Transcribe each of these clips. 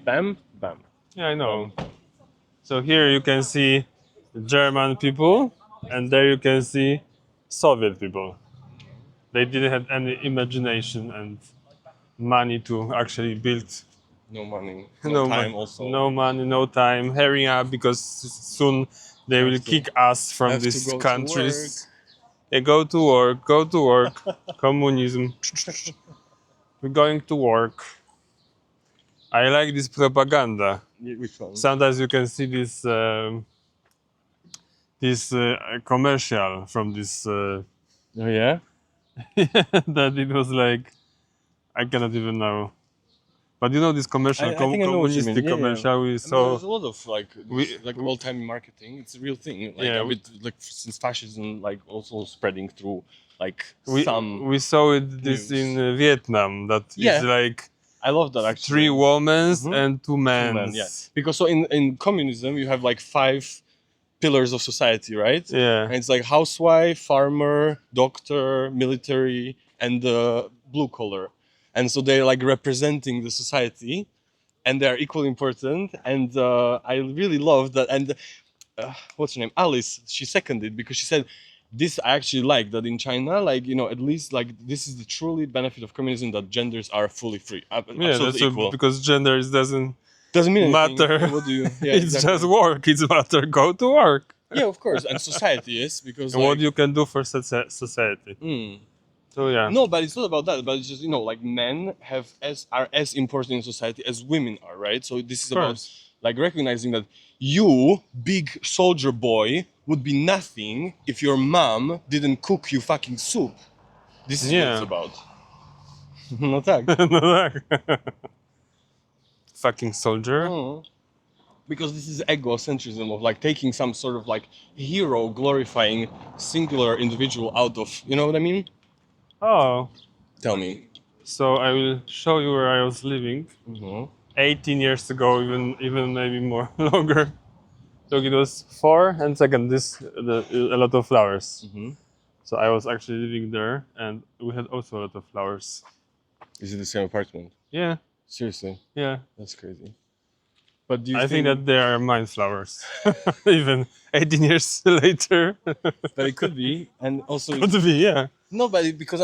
Bam, bam. Yeah, I know. So here you can see German people, and there you can see Soviet people. They didn't have any imagination and money to actually build. No money, no No time money, also. no money, no time. Hurry up because soon they will kick us from have to these go to countries. They go to work, go to work. Communism. We're going to work. I like this propaganda. Which one? Sometimes you can see this commercial from this Oh yeah. that it was like I cannot even know. But you know this commercial, I think I know what you mean. communistic Yeah, yeah. commercial we I mean, saw. there's a lot of like We- old-time marketing. It's a real thing. Like Yeah, a bit like since fascism, like also spreading through like we some. we saw it this news. in Vietnam. That Yeah. is like I love that actually. 3 women's Mhm. and 2 Two men's. men, yeah. Because so in communism you have like 5 pillars of society, right? Yeah. And it's like housewife, farmer, doctor, military, and the blue collar. And so they're like representing the society, and they are equally important. And I really love that. And what's her name? Alice. She seconded because she said, "This I actually like that in China, like at least like this is the truly benefit of communism that genders are fully free, Yeah, absolutely that's equal. because gender doesn't Doesn't mean anything. matter. Yeah, what do you? Yeah, It's exactly. just work. It's matter. Go to work. Yeah, of course, and society is because And like what you can do for society. So yeah. no, but it's not about that. But it's just like men are as important in society as women are, right? So this is about course. like recognizing that you, big soldier boy, would be nothing if your mom didn't cook you fucking soup. This is what Yeah. it's about. No tak. No tak. Fucking soldier. Because this is egocentrism of like taking some sort of like hero glorifying singular individual out of, you know what I mean? Oh, Tell me. so I will show you where I was living 18 years ago, even maybe more longer. Look, it was 4, and second, a lot of flowers. So I was actually living there, and we had also a lot of flowers. Is it the same apartment? Yeah, Seriously? yeah. That's crazy. But do you I think that they are mine flowers, even 18 years later. But it could be, and also Could be, yeah. no, but because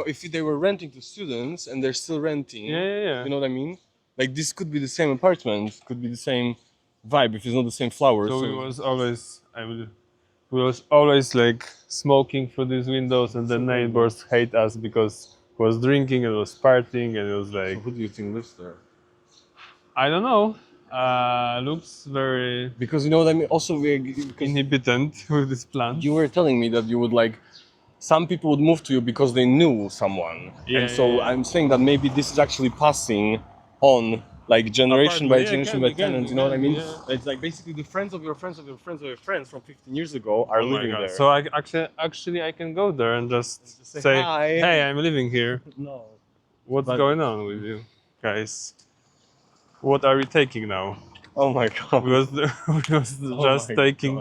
if they were renting to students and they're still renting, Yeah. you know what I mean? Like this could be the same apartment, could be the same vibe if it's not the same flowers. So we was always like smoking through these windows, and the neighbors hate us because he was drinking and was partying, and it was like, who do you think lives there? I don't know. Looks very Because you know what I mean. Also, inhibitant with this plant. you were telling me that you would like some people would move to you because they knew someone, and so I'm saying that maybe this is actually passing on like generation by generation by tenants. You know what I mean? Yeah. It's like basically the friends of your friends of your friends of your friends from 15 years ago are Oh my living God. there. So I actually I can go there and just say, hi. hey, I'm living here. No. What's But- going on with you guys? What are we taking now? Oh my god. We was just taking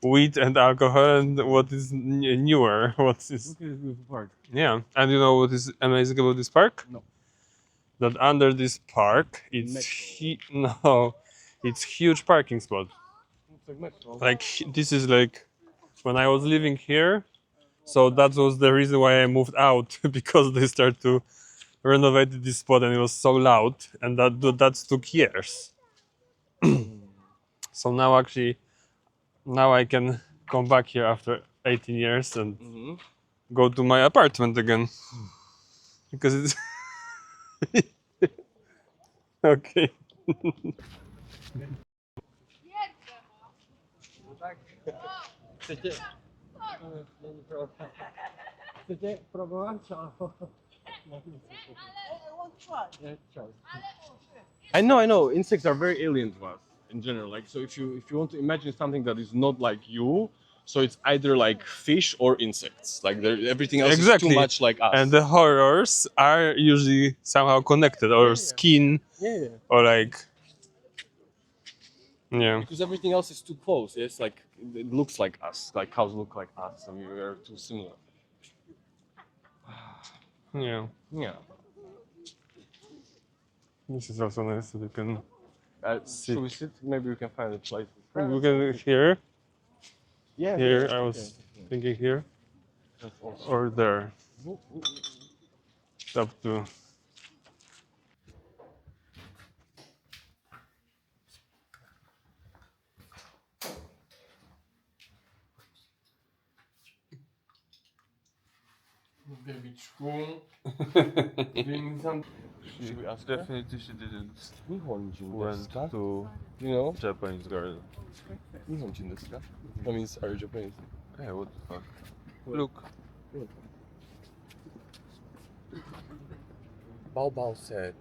weed and alcohol, and what is newer? What is? Look at this beautiful park. Yeah, and you know what is amazing about this park? No. That under this park, it's it's huge parking spot. It's like metro. Like this is like when I was living here, so that was the reason why I moved out because they started to renovate this spot and it was so loud, and that took years. So now I can come back here after 18 years and go to my apartment again because it's okay. Chcecie próbować? I know. Insects are very alien to us in general. Like, so if you want to imagine something that is not like you, so it's either like fish or insects. Like everything else is too much like us. And the horrors are usually somehow connected, or skin, or like because everything else is too close. Yes, like it looks like us. Like cows look like us, and we are too similar. Yeah. Yeah. This is also nice that you can Should we sit? Maybe we can find a place. We can here. Yeah, Here, yeah, I okay. was thinking here That's awesome. or there. It's up to. Babiczku, should we ask her? Definitely she didn't 日本人です went か? to You know? Japanese garden. 日本人ですか? That means are you Japanese? Hey, what the fuck? Look. Bao Bao said,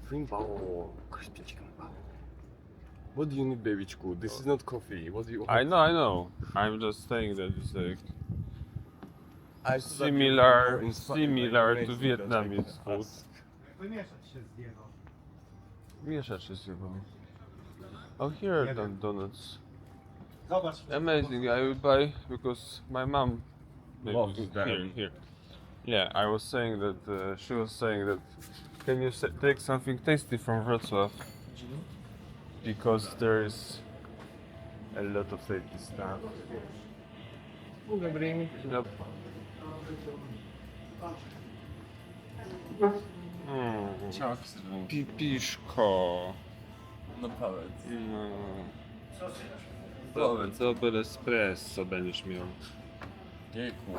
bring Bao crispy chicken bao. What do you need, babiczku? This is not coffee. What do you want? I know. I'm just saying that it's like I thought that you similar, were more inspired by similar to Indonesian, that's why I Vietnamese food. asked. Wymieszać się z jedną. Mieszać się z rybą. Oh, here are the donuts. Zobacz. Amazing. I will buy because my mom Loves here, them. here. Yeah, I was saying that she was saying that can you take something tasty from Wrocław because there is a lot of tasty stuff. Mogę bring? Yep. Pipiszko. No powiedz. No. Dobre espresso będziesz miał. Jejku.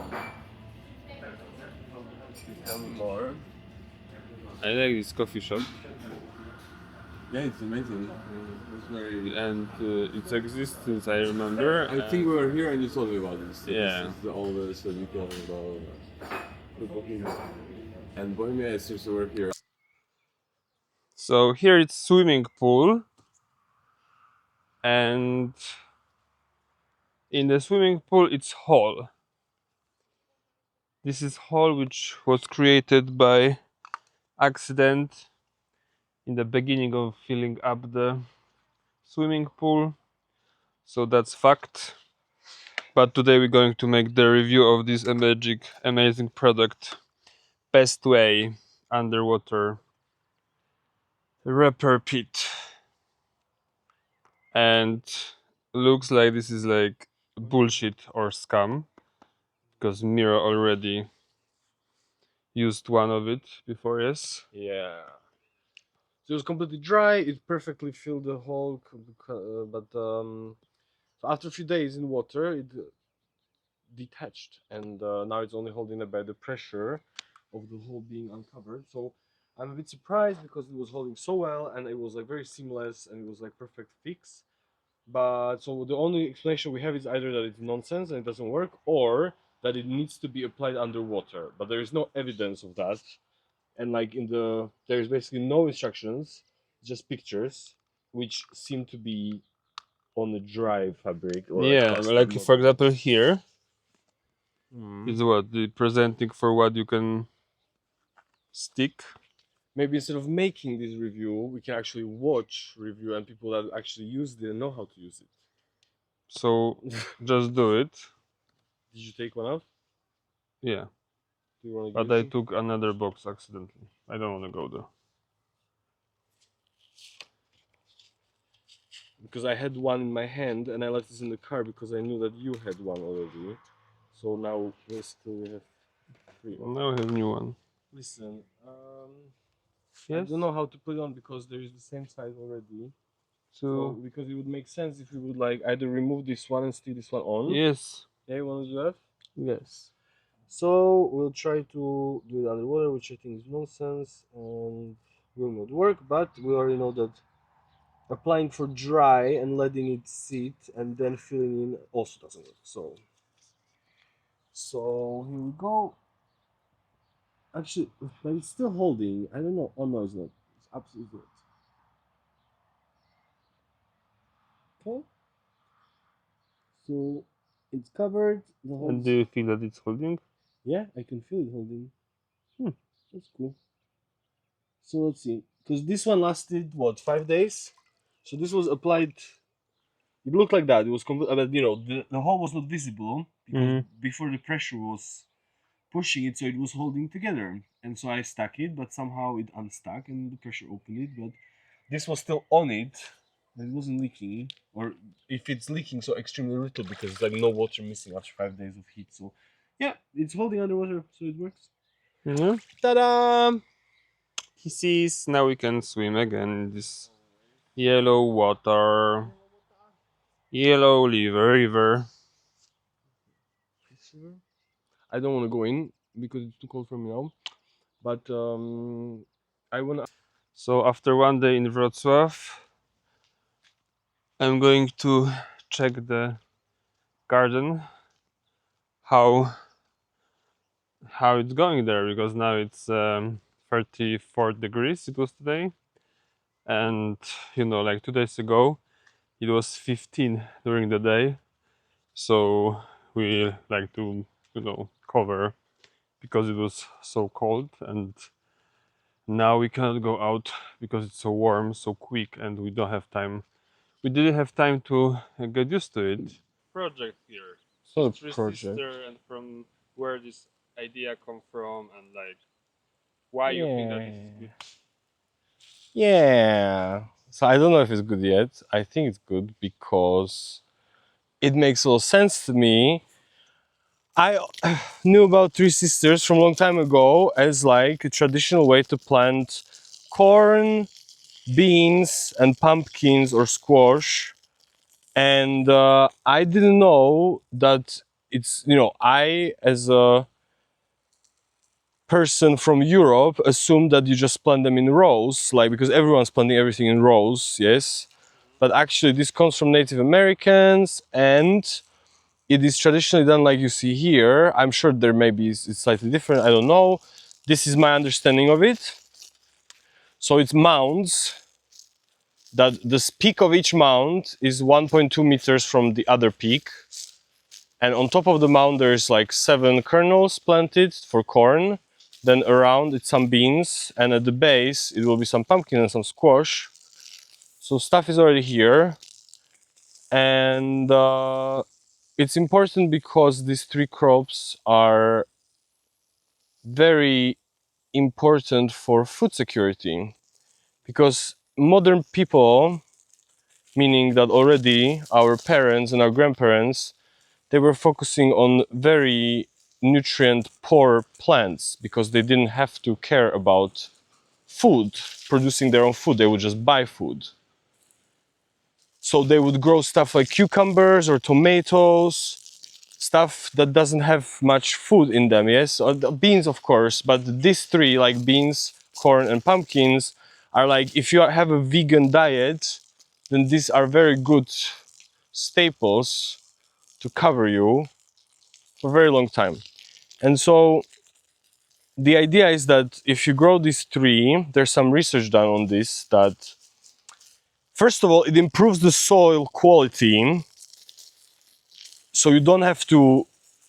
Tell me more. I like this coffee shop Yeah, it's amazing. It's very... and it exists since I remember. I think we were here and you told me about this. So Yeah. This is the oldest that you told me about the booking. And Bohemia is since we were here. So here it's swimming pool, and in the swimming pool it's hall. This is hall which was created by accident in the beginning of filling up the swimming pool. So that's fact. But today we're going to make the review of this amazing product. Best way underwater repair pit. And looks like this is like bullshit or scam because Mira already used one of it before, yes? Yeah. So it was completely dry. It perfectly filled the hole, but so after a few days in water, it detached, and now it's only holding it by the pressure of the hole being uncovered. So I'm a bit surprised because it was holding so well, and it was like very seamless, and it was like perfect fix. But so the only explanation we have is either that it's nonsense and it doesn't work, or that it needs to be applied underwater. But there is no evidence of that, and like there's basically no instructions, just pictures, which seem to be on a dry fabric or Yeah, plastic like for model. example here Mm. is what the presenting for what you can stick. Maybe instead of making this review, we can actually watch review and people that actually use it and know how to use it. So just do it. Did you take one out? Yeah, Do you want to but give I it to me? took another box accidentally. I don't want to go there. Because I had one in my hand and I left this in the car because I knew that you had one already. So now basically we have three. Now we have new one. Listen, I Yes. don't know how to put it on because there is the same size already. So So because it would make sense if we would like either remove this one and stick this one on. yes, Yeah, you want to do that? yes. So we'll try to do it underwater, which I think is nonsense and will not work. But we already know that applying for dry and letting it sit and then filling in also doesn't work. So here we go. Actually, but it's still holding. I don't know. Oh no, it's not. It's absolutely not. Okay. So it's covered. The whole. And do you feel that it's holding? Yeah, I can feel it holding. Hmm. That's cool. So let's see, because this one lasted what, 5 days? So this was applied. It looked like that. It was but the hole was not visible because before the pressure was pushing it, so it was holding together. And so I stuck it, but somehow it unstuck and the pressure opened it. But this was still on it, but it wasn't leaking. Or if it's leaking, so extremely little because it's like no water missing after 5 days of heat. So yeah, it's holding underwater, so it works. Yeah. Ta-da! He sees. Now we can swim again in this yellow water. Yellow river. I don't want to go in because it's too cold for me now. But I wanna. So after one day in Wrocław, I'm going to check the garden, how it's going there, because now it's 34 degrees. It was today, and like 2 days ago, it was 15 during the day. So we like to cover because it was so cold, and now we cannot go out because it's so warm so quick, and we don't have time. We didn't have time to get used to it. Project here. So Three project. sister, and from where this idea come from, and like why you think that this is good. Yeah. So I don't know if it's good yet. I think it's good because it makes a lot of sense to me. I knew about Three Sisters from a long time ago as like a traditional way to plant corn, beans, and pumpkins or squash. And I didn't know that it's, I as a person from Europe assumed that you just plant them in rows, like because everyone's planting everything in rows, yes. But actually, this comes from Native Americans, and it is traditionally done like you see here. I'm sure there may be it's slightly different. I don't know. This is my understanding of it. So it's mounds. That the peak of each mound is 1.2 meters from the other peak. And on top of the mound, there's like 7 kernels planted for corn. Then around it's some beans, and at the base it will be some pumpkin and some squash. So stuff is already here, and it's important because these 3 crops are very important for food security. Because modern people, meaning that already our parents and our grandparents, they were focusing on very nutrient poor plants because they didn't have to care about food, producing their own food. They would just buy food. So they would grow stuff like cucumbers or tomatoes, stuff that doesn't have much food in them, yes? Or the beans, of course, but these 3, like beans, corn, and pumpkins, are like, if you have a vegan diet, then these are very good staples to cover you for a very long time. And so the idea is that if you grow these 3, there's some research done on this, that first of all, it improves the soil quality, so you don't have to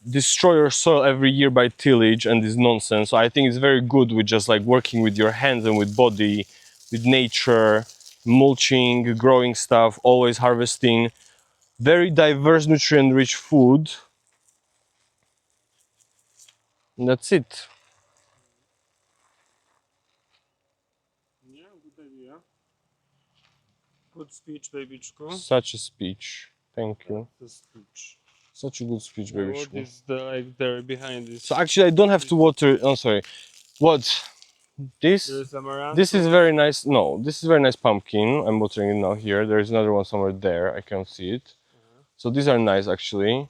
destroy your soil every year by tillage and this nonsense. So I think it's very good with just like working with your hands and with body, with nature, mulching, growing stuff, always harvesting very diverse, nutrient-rich food. And that's it. Yeah, good idea. Good speech, babiczku. Such a speech. Thank you. The speech. Such a good speech, What baby. is the like there behind this? So actually, I don't have to water. Oh, sorry. What? This? There's amaranth. This is very nice. No, this is very nice pumpkin. I'm watering it now here. There's another one somewhere there. I can't see it. So these are nice actually.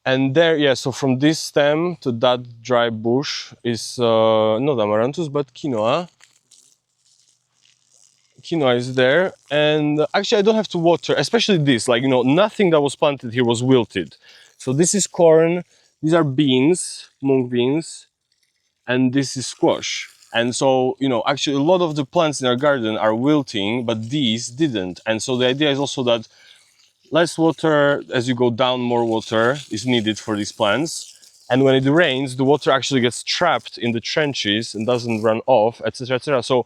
And there, yeah. So from this stem to that dry bush is not amaranthus, but quinoa. Quinoa is there, and actually I don't have to water, especially this. Like nothing that was planted here was wilted. So this is corn. These are beans, mung beans, and this is squash. And so, actually a lot of the plants in our garden are wilting, but these didn't. And so the idea is also that less water, as you go down, more water is needed for these plants. And when it rains, the water actually gets trapped in the trenches and doesn't run off, etc., etc. So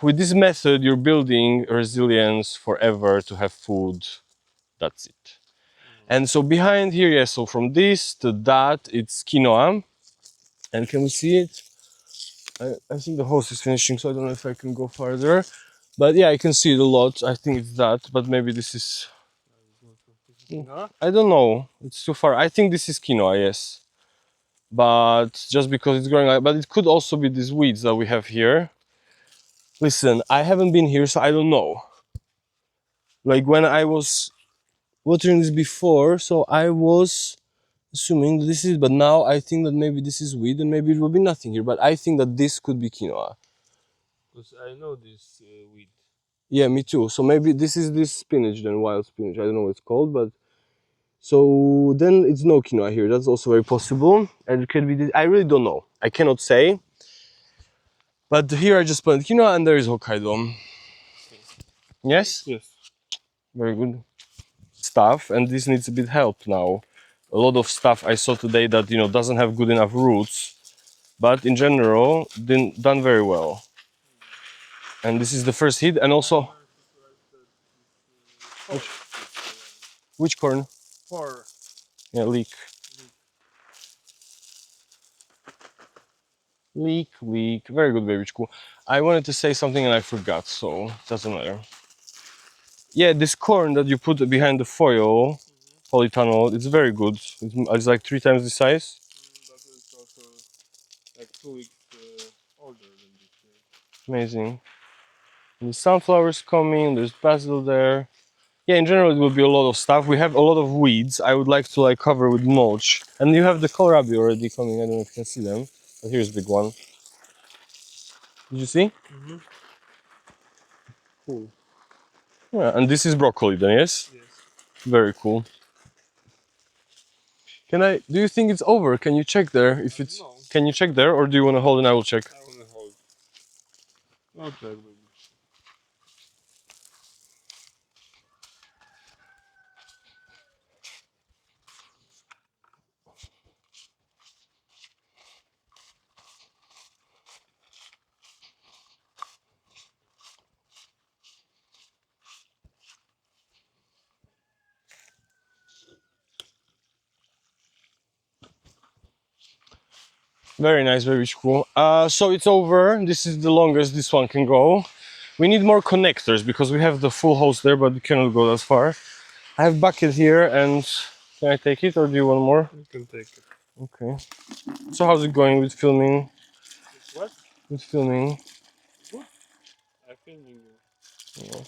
with this method, you're building resilience forever to have food. That's it. And so behind here, yeah, so from this to that, it's quinoa. And can we see it? I think the host is finishing, so I don't know if I can go farther. But yeah, I can see it a lot. I think it's that, but maybe this is. No? I don't know. It's too far. I think this is quinoa, yes. But just because it's growing, but it could also be these weeds that we have here. Listen, I haven't been here, so I don't know. Like when I was watering this before, so I was assuming that this is, but now I think that maybe this is weed and maybe it will be nothing here. But I think that this could be quinoa. Because I know this weed. Yeah, me too. So maybe this is this spinach then, wild spinach. I don't know what it's called, but so then it's no quinoa here. That's also very possible. And it could be this. I really don't know. I cannot say. But here I just planted quinoa and there is Hokkaido. Yes? Yes. Very good stuff. And this needs a bit help now. A lot of stuff I saw today that doesn't have good enough roots, but in general done very well. And this is the first hit, and also which corn? Four. Yeah, leek. Very good, babychku. I wanted to say something and I forgot, so it doesn't matter. Yeah, this corn that you put behind the foil, polytunnel, it's very good. It's like 3 times the size. But it's also like 2 weeks older than this year. Amazing. And the sunflowers coming. There's basil there. Yeah, in general, it will be a lot of stuff. We have a lot of weeds. I would like to cover with mulch. And you have the kohlrabi already coming. I don't know if you can see them, but here's a big one. Did you see? Cool. Yeah, and this is broccoli then, yes? Yes. Very cool. Do you think it's over? Can you check there if it's, No. can you check there or do you want to hold and I will check? I want to hold. Okay, baby. Very nice, very cool. So it's over. This is the longest this one can go. We need more connectors because we have the full hose there, but we cannot go that far. I have bucket here, and can I take it or do you want more? You can take it. Okay. So how's it going with filming? What? With filming? Good. I'm filming you. Yeah.